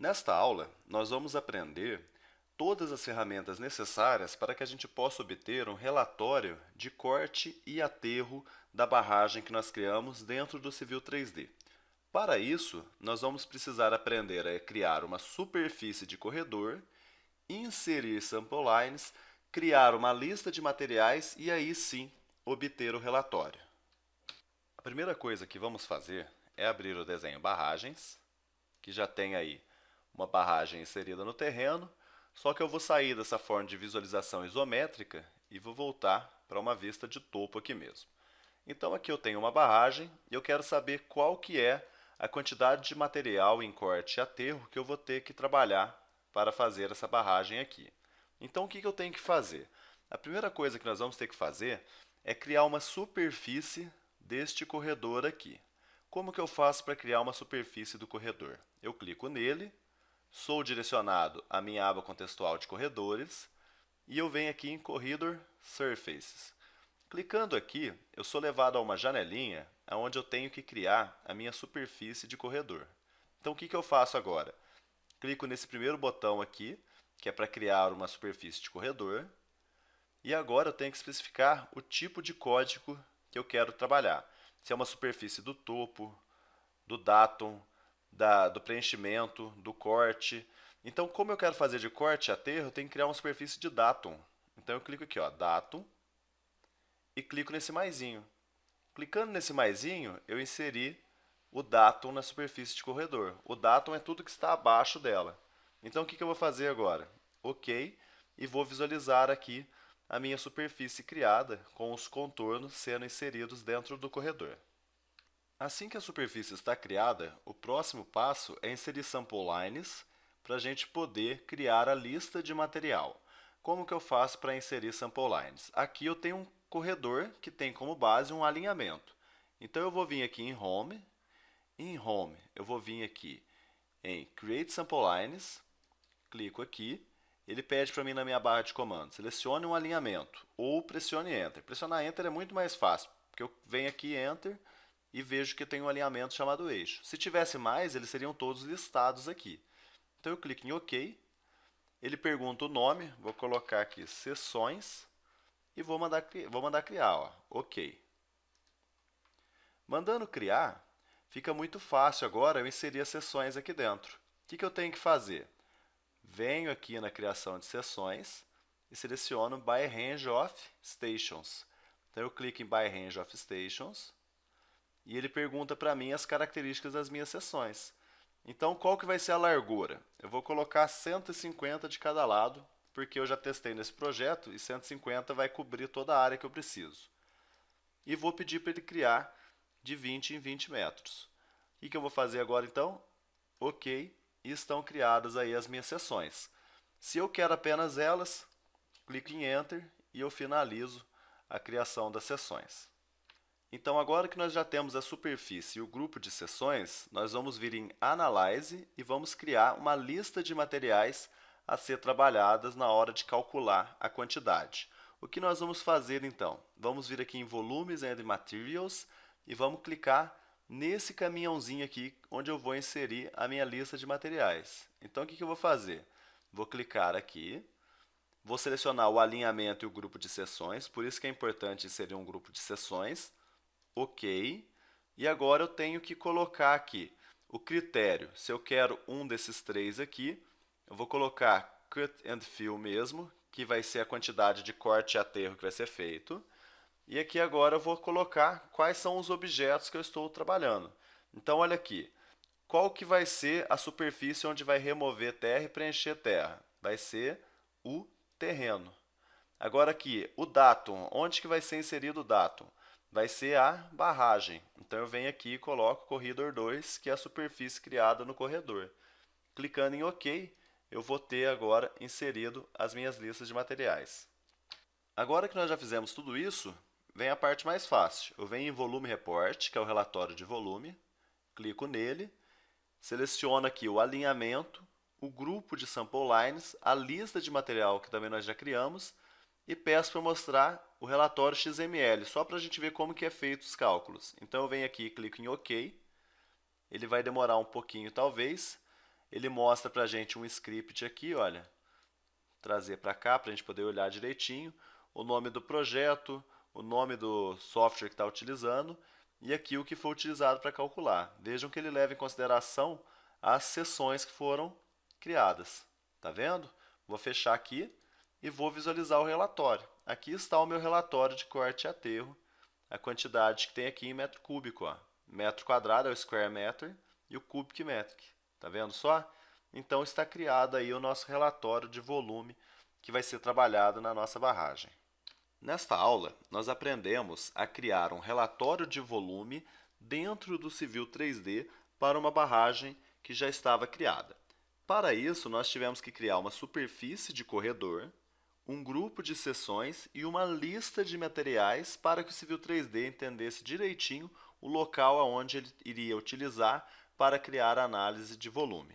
Nesta aula, nós vamos aprender todas as ferramentas necessárias para que a gente possa obter um relatório de corte e aterro da barragem que nós criamos dentro do Civil 3D. Para isso, nós vamos precisar aprender a criar uma superfície de corredor, inserir sample lines, criar uma lista de materiais e aí sim obter o relatório. A primeira coisa que vamos fazer é abrir o desenho barragens, que já tem aí uma barragem inserida no terreno, só que eu vou sair dessa forma de visualização isométrica e vou voltar para uma vista de topo aqui mesmo. Então aqui eu tenho uma barragem e eu quero saber qual que é a quantidade de material em corte e aterro que eu vou ter que trabalhar para fazer essa barragem aqui. Então o que eu tenho que fazer? A primeira coisa que nós vamos ter que fazer é criar uma superfície deste corredor aqui. Como que eu faço para criar uma superfície do corredor? Eu clico nele, sou direcionado à minha aba contextual de corredores e eu venho aqui em Corridor Surfaces. Clicando aqui, eu sou levado a uma janelinha onde eu tenho que criar a minha superfície de corredor. Então o que eu faço agora? Clico nesse primeiro botão aqui, que é para criar uma superfície de corredor, e agora eu tenho que especificar o tipo de código que eu quero trabalhar. Se é uma superfície do topo, do datum, do preenchimento, do corte. Então, como eu quero fazer de corte e aterro, eu tenho que criar uma superfície de datum. Então, eu clico aqui, ó, datum, e clico nesse maisinho. Clicando nesse maisinho, eu inseri o datum na superfície de corredor. O datum é tudo que está abaixo dela. Então, o que eu vou fazer agora? OK, e vou visualizar aqui a minha superfície criada com os contornos sendo inseridos dentro do corredor. Assim que a superfície está criada, o próximo passo é inserir sample lines para a gente poder criar a lista de material. Como que eu faço para inserir sample lines? Aqui eu tenho um corredor que tem como base um alinhamento. Então eu vou vir aqui em Home, eu vou vir aqui em Create Sample Lines, clico aqui, ele pede para mim na minha barra de comando, selecione um alinhamento ou pressione Enter. Pressionar Enter é muito mais fácil, porque eu venho aqui Enter e vejo que tem um alinhamento chamado eixo. Se tivesse mais, eles seriam todos listados aqui. Então eu clico em OK, ele pergunta o nome, vou colocar aqui seções e vou mandar criar, ó, OK. Mandando criar, fica muito fácil agora eu inserir as seções aqui dentro. O que eu tenho que fazer? Venho aqui na criação de seções e seleciono By Range of Stations. Então eu clico em By Range of Stations e ele pergunta para mim as características das minhas seções. Então, qual que vai ser a largura? Eu vou colocar 150 de cada lado, porque eu já testei nesse projeto e 150 vai cobrir toda a área que eu preciso. E vou pedir para ele criar de 20 em 20 metros. O que eu vou fazer agora então? OK, e estão criadas aí as minhas seções. Se eu quero apenas elas, clico em Enter e eu finalizo a criação das seções. Então, agora que nós já temos a superfície e o grupo de seções, nós vamos vir em Analyze e vamos criar uma lista de materiais a ser trabalhadas na hora de calcular a quantidade. O que nós vamos fazer então? Vamos vir aqui em Volumes and Materials e vamos clicar nesse caminhãozinho aqui, onde eu vou inserir a minha lista de materiais. Então, o que eu vou fazer? Vou clicar aqui, vou selecionar o alinhamento e o grupo de seções, por isso que é importante inserir um grupo de seções. OK. E agora eu tenho que colocar aqui o critério. Se eu quero um desses três aqui, eu vou colocar Cut and Fill mesmo, que vai ser a quantidade de corte e aterro que vai ser feito. E aqui agora eu vou colocar quais são os objetos que eu estou trabalhando. Então, olha aqui. Qual que vai ser a superfície onde vai remover terra e preencher terra? Vai ser o terreno. Agora aqui, o datum. Onde que vai ser inserido o datum? Vai ser a barragem. Então, eu venho aqui e coloco corredor 2, que é a superfície criada no corredor. Clicando em OK, eu vou ter agora inserido as minhas listas de materiais. Agora que nós já fizemos tudo isso, vem a parte mais fácil. Eu venho em Volume Report, que é o relatório de volume, clico nele, seleciono aqui o alinhamento, o grupo de sample lines, a lista de material que também nós já criamos, e peço para mostrar o relatório XML, só para a gente ver como que é feito os cálculos. Então eu venho aqui e clico em OK, ele vai demorar um pouquinho talvez, ele mostra para a gente um script aqui, olha, trazer para cá para a gente poder olhar direitinho, o nome do projeto, o nome do software que está utilizando e aqui o que foi utilizado para calcular. Vejam que ele leva em consideração as seções que foram criadas. Tá vendo? Vou fechar aqui e vou visualizar o relatório. Aqui está o meu relatório de corte e aterro, a quantidade que tem aqui em metro cúbico. Ó. Metro quadrado é o square meter e o cubic metric. Tá vendo só? Então está criado aí o nosso relatório de volume que vai ser trabalhado na nossa barragem. Nesta aula, nós aprendemos a criar um relatório de volume dentro do Civil 3D para uma barragem que já estava criada. Para isso, nós tivemos que criar uma superfície de corredor, um grupo de seções e uma lista de materiais para que o Civil 3D entendesse direitinho o local aonde ele iria utilizar para criar a análise de volume.